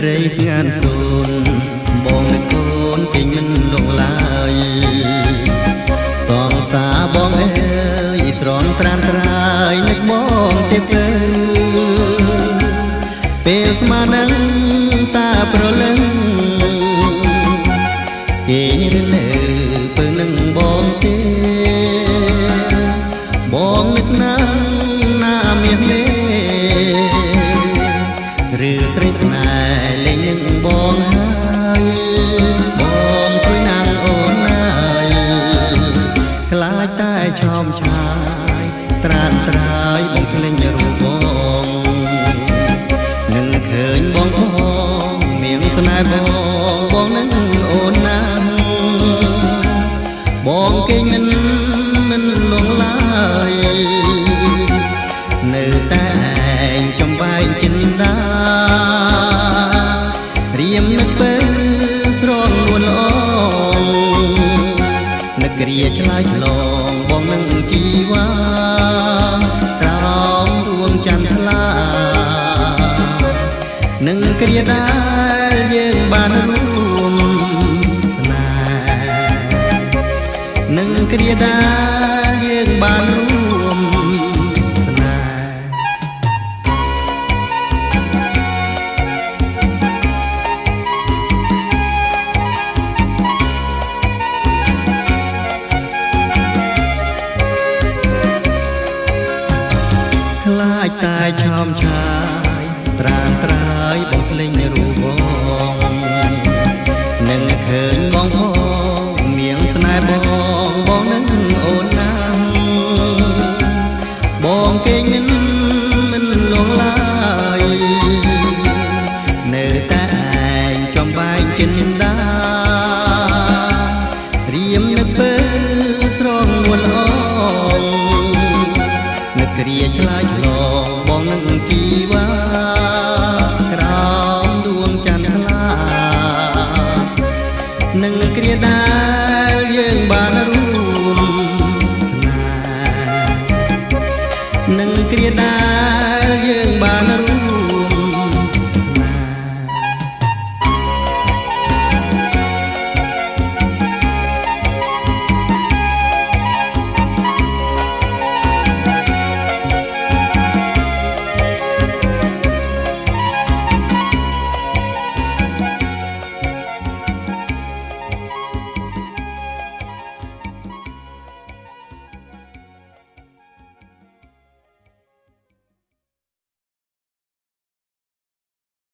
ត្រីស្ងានសូនបងនឹកកូនគេញមិនលងឡើយសងសាបងអើយស្រន់ត្រានត្រាយនឹកបងទេពើពេលស្មាននឹងតាប្រលឹងគេរនៅពើនឹងបងទេបងនឹកណាស់ណាមាសមេឬស្រីស្នេហ៍លេងនឹងបងហើយបងព្រួយណាំងអូនណាយខ្លាចតែឆោមឆាយត្រានត្រាយបងភ្លេងរូបបងនឹងឃើញបងផងមានស្នេហ៍បងនឹងអូនណាបងគេមិនលងឡើយនៅតែឯងចំបែងចិនដារៀមនឹកពើស្រងលួនល្អងនឹកគ្រាឆ្លើយឆ្លងបងនឹងជីវ៉ាក្រោមរួងចន្ទថ្លានឹងគ្រាដែលយើងបានរួមស្នេហ៍នឹងគ្រាដែលយើងបានរួមស្នេហ៍ខ្លាចតែឆោមឆាយត្រានត្រាយបងភ្លេងរូបបង